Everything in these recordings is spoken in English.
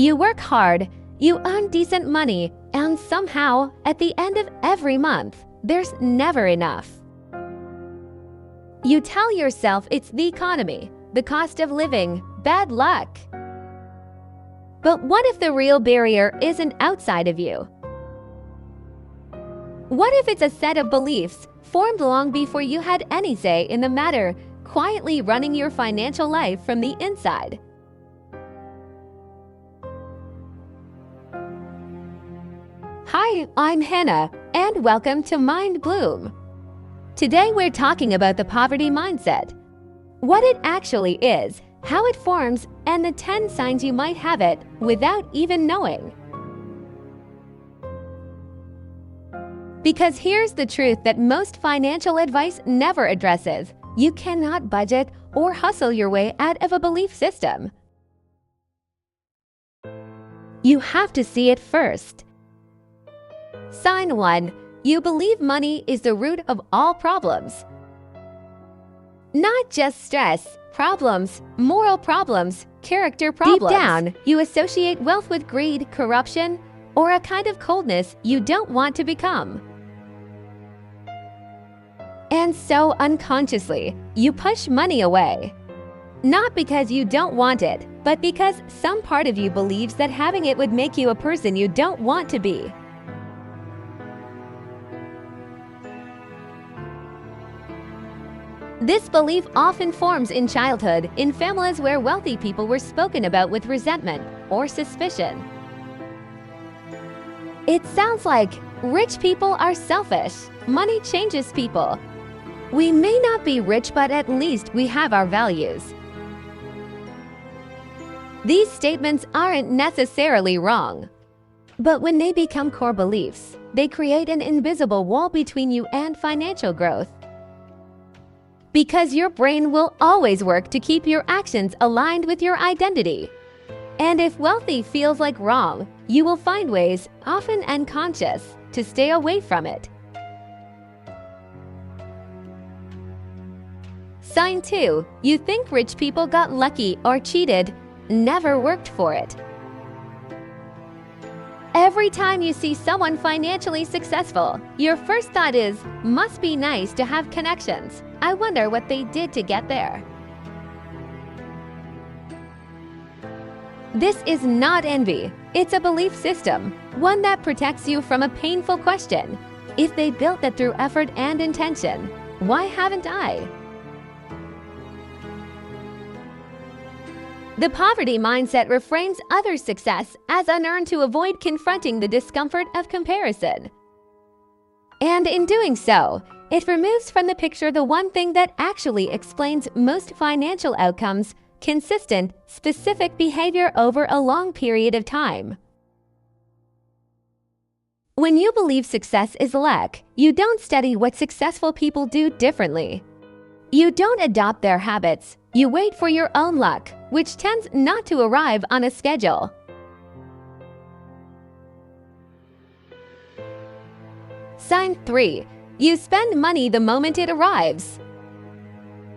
You work hard, you earn decent money, and somehow, at the end of every month, there's never enough. You tell yourself it's the economy, the cost of living, bad luck. But what if the real barrier isn't outside of you? What if it's a set of beliefs formed long before you had any say in the matter, quietly running your financial life from the inside? Hi, I'm Hana, and welcome to Mind Bloom. Today we're talking about the poverty mindset, what it actually is, how it forms, and the 10 signs you might have it without even knowing. Because here's the truth that most financial advice never addresses. You cannot budget or hustle your way out of a belief system. You have to see it first. Sign 1. You believe money is the root of all problems. Not just stress, problems, moral problems, character problems. Deep down, you associate wealth with greed, corruption, or a kind of coldness you don't want to become. And so unconsciously, you push money away. Not because you don't want it, but because some part of you believes that having it would make you a person you don't want to be. This belief often forms in childhood in families where wealthy people were spoken about with resentment or suspicion. It sounds like rich people are selfish, money changes people. We may not be rich, but at least we have our values. These statements aren't necessarily wrong, but when they become core beliefs, they create an invisible wall between you and financial growth. Because your brain will always work to keep your actions aligned with your identity. And if wealthy feels like wrong, you will find ways, often unconscious, to stay away from it. Sign 2. You think rich people got lucky or cheated, never worked for it. Every time you see someone financially successful, your first thought is, must be nice to have connections. I wonder what they did to get there. This is not envy. It's a belief system, one that protects you from a painful question. If they built it through effort and intention, why haven't I? The poverty mindset reframes others' success as unearned to avoid confronting the discomfort of comparison. And in doing so, it removes from the picture the one thing that actually explains most financial outcomes: consistent, specific behavior over a long period of time. When you believe success is luck, you don't study what successful people do differently. You don't adopt their habits. You wait for your own luck, which tends not to arrive on a schedule. Sign 3. You spend money the moment it arrives.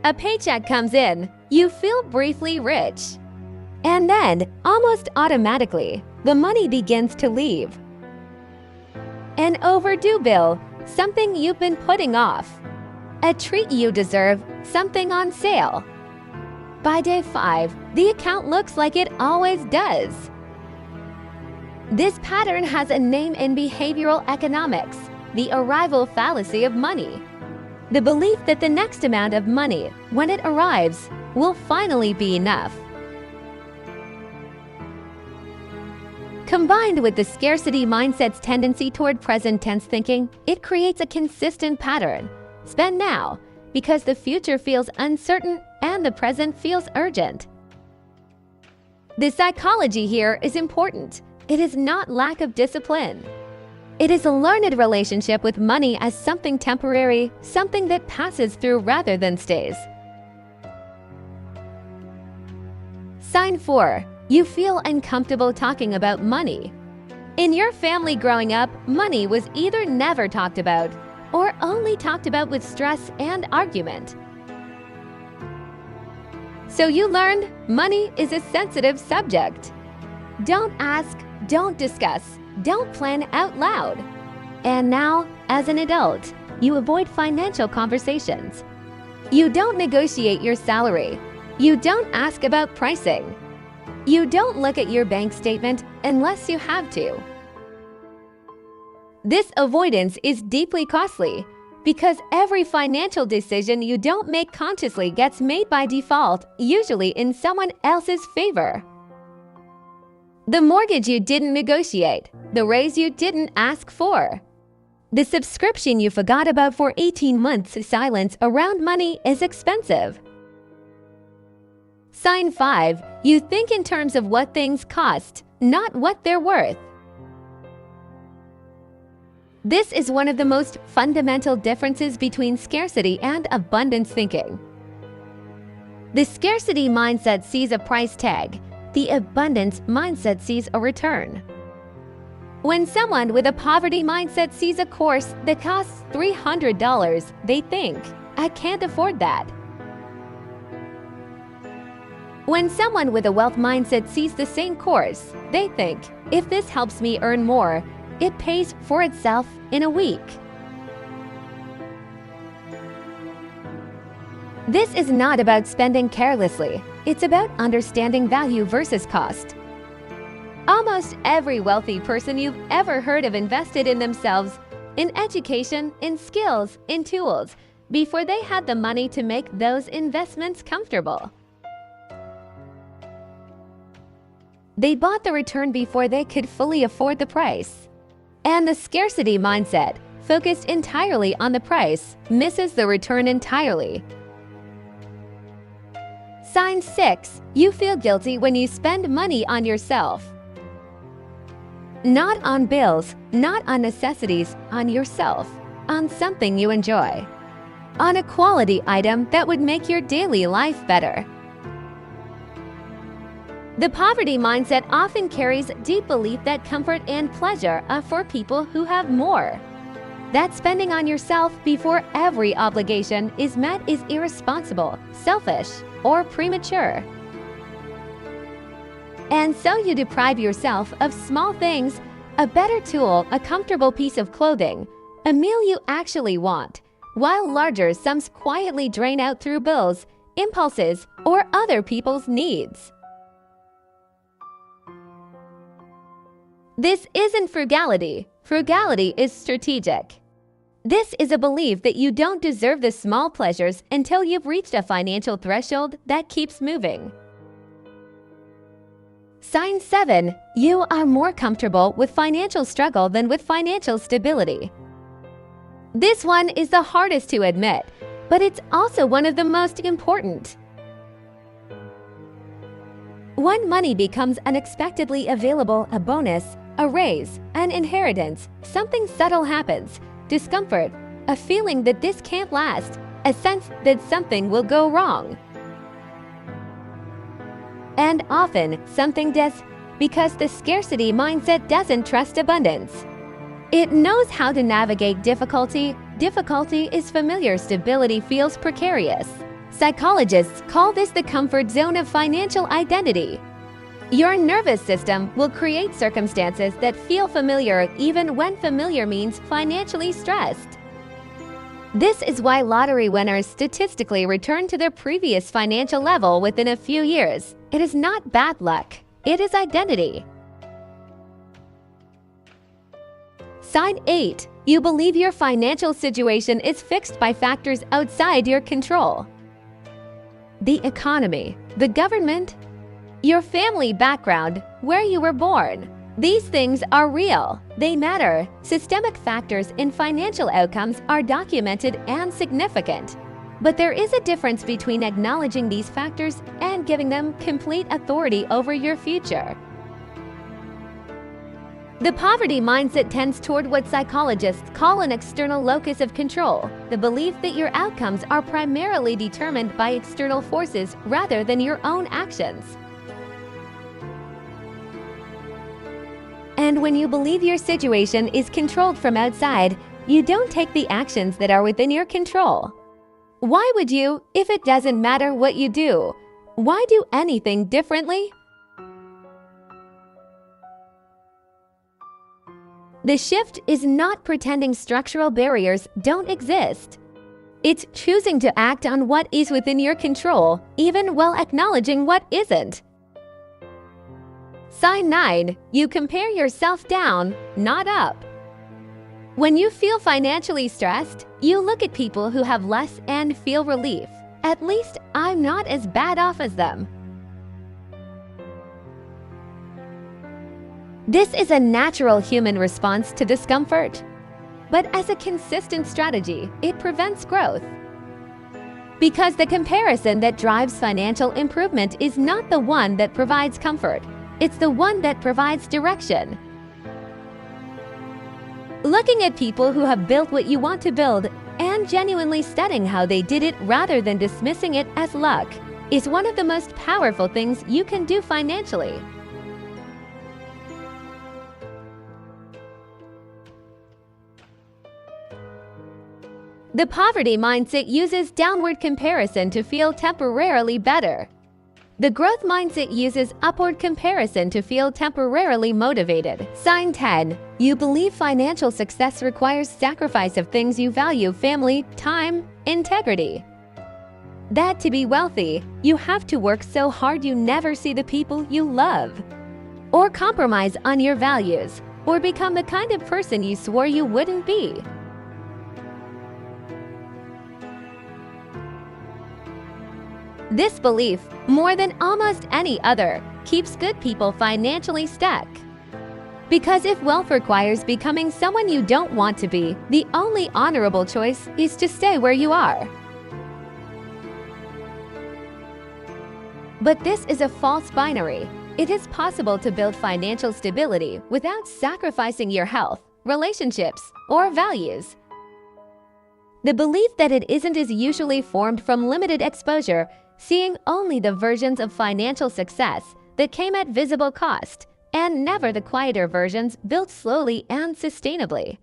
A paycheck comes in, you feel briefly rich. And then, almost automatically, the money begins to leave. An overdue bill, something you've been putting off. A treat you deserve, something on sale. By day 5, the account looks like it always does. This pattern has a name in behavioral economics: the arrival fallacy of money. The belief that the next amount of money, when it arrives, will finally be enough. Combined with the scarcity mindset's tendency toward present tense thinking, it creates a consistent pattern. Spend now, because the future feels uncertain and the present feels urgent. The psychology here is important. It is not lack of discipline. It is a learned relationship with money as something temporary, something that passes through rather than stays. Sign 4. You feel uncomfortable talking about money. In your family growing up, money was either never talked about or only talked about with stress and argument. So you learned money is a sensitive subject. Don't ask, don't discuss, don't plan out loud. And now, as an adult, you avoid financial conversations. You don't negotiate your salary. You don't ask about pricing. You don't look at your bank statement unless you have to. This avoidance is deeply costly because every financial decision you don't make consciously gets made by default, usually in someone else's favor. The mortgage you didn't negotiate, the raise you didn't ask for. The subscription you forgot about for 18 months. Silence around money is expensive. Sign 5. You think in terms of what things cost, not what they're worth. This is one of the most fundamental differences between scarcity and abundance thinking. The scarcity mindset sees a price tag. The abundance mindset sees a return. When someone with a poverty mindset sees a course that costs $300, they think, "I can't afford that." When someone with a wealth mindset sees the same course, they think, "If this helps me earn more, it pays for itself in a week." This is not about spending carelessly. It's about understanding value versus cost. Almost every wealthy person you've ever heard of invested in themselves, in education, in skills, in tools, before they had the money to make those investments comfortable. They bought the return before they could fully afford the price. And the scarcity mindset, focused entirely on the price, misses the return entirely. Sign 6. You feel guilty when you spend money on yourself. Not on bills, not on necessities, on yourself, on something you enjoy, on a quality item that would make your daily life better. The poverty mindset often carries deep belief that comfort and pleasure are for people who have more. That spending on yourself before every obligation is met is irresponsible, selfish, or premature. And so you deprive yourself of small things, a better tool, a comfortable piece of clothing, a meal you actually want, while larger sums quietly drain out through bills, impulses, or other people's needs. This isn't frugality. Frugality is strategic. This is a belief that you don't deserve the small pleasures until you've reached a financial threshold that keeps moving. Sign 7. You are more comfortable with financial struggle than with financial stability. This one is the hardest to admit, but it's also one of the most important. When money becomes unexpectedly available, a bonus, a raise, an inheritance, something subtle happens. Discomfort, a feeling that this can't last, a sense that something will go wrong. And often, something does, because the scarcity mindset doesn't trust abundance. It knows how to navigate difficulty. Difficulty is familiar, stability feels precarious. Psychologists call this the comfort zone of financial identity. Your nervous system will create circumstances that feel familiar even when familiar means financially stressed. This is why lottery winners statistically return to their previous financial level within a few years. It is not bad luck, it is identity. Sign 8. You believe your financial situation is fixed by factors outside your control. The economy, the government, your family background, where you were born. These things are real. They matter. Systemic factors in financial outcomes are documented and significant. But there is a difference between acknowledging these factors and giving them complete authority over your future. The poverty mindset tends toward what psychologists call an external locus of control, the belief that your outcomes are primarily determined by external forces rather than your own actions. And when you believe your situation is controlled from outside, you don't take the actions that are within your control. Why would you, if it doesn't matter what you do? Why do anything differently? The shift is not pretending structural barriers don't exist. It's choosing to act on what is within your control, even while acknowledging what isn't. Sign 9. You compare yourself down, not up. When you feel financially stressed, you look at people who have less and feel relief. At least I'm not as bad off as them. This is a natural human response to discomfort. But as a consistent strategy, it prevents growth. Because the comparison that drives financial improvement is not the one that provides comfort. It's the one that provides direction. Looking at people who have built what you want to build and genuinely studying how they did it rather than dismissing it as luck is one of the most powerful things you can do financially. The poverty mindset uses downward comparison to feel temporarily better. The growth mindset uses upward comparison to feel temporarily motivated. Sign 10. You believe financial success requires sacrifice of things you value: family, time, integrity. That to be wealthy, you have to work so hard you never see the people you love, or compromise on your values, or become the kind of person you swore you wouldn't be. This belief, more than almost any other, keeps good people financially stuck. Because if wealth requires becoming someone you don't want to be, the only honorable choice is to stay where you are. But this is a false binary. It is possible to build financial stability without sacrificing your health, relationships, or values. The belief that it isn't is usually formed from limited exposure, seeing only the versions of financial success that came at visible cost, and never the quieter versions built slowly and sustainably.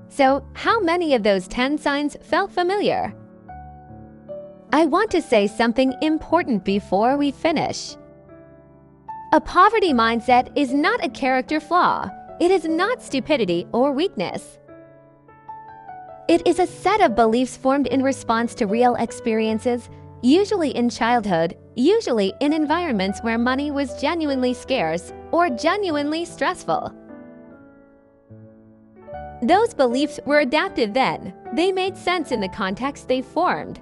So, how many of those 10 signs felt familiar? I want to say something important before we finish. A poverty mindset is not a character flaw. It is not stupidity or weakness. It is a set of beliefs formed in response to real experiences, usually in childhood, usually in environments where money was genuinely scarce or genuinely stressful. Those beliefs were adaptive then. They made sense in the context they formed.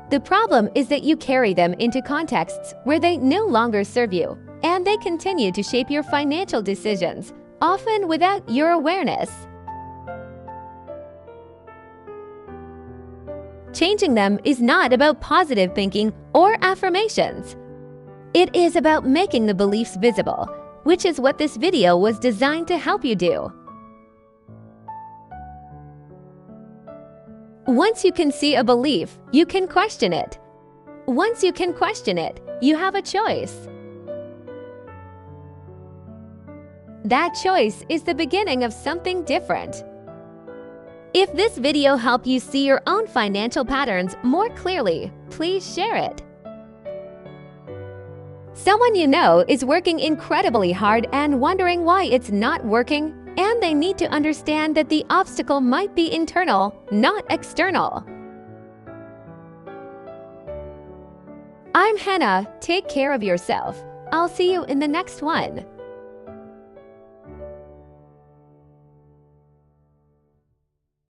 The problem is that you carry them into contexts where they no longer serve you, and they continue to shape your financial decisions, often without your awareness. Changing them is not about positive thinking or affirmations. It is about making the beliefs visible, which is what this video was designed to help you do. Once you can see a belief, you can question it. Once you can question it, you have a choice. That choice is the beginning of something different. If this video helped you see your own financial patterns more clearly, please share it. Someone you know is working incredibly hard and wondering why it's not working, and they need to understand that the obstacle might be internal, not external. I'm Hana. Take care of yourself. I'll see you in the next one.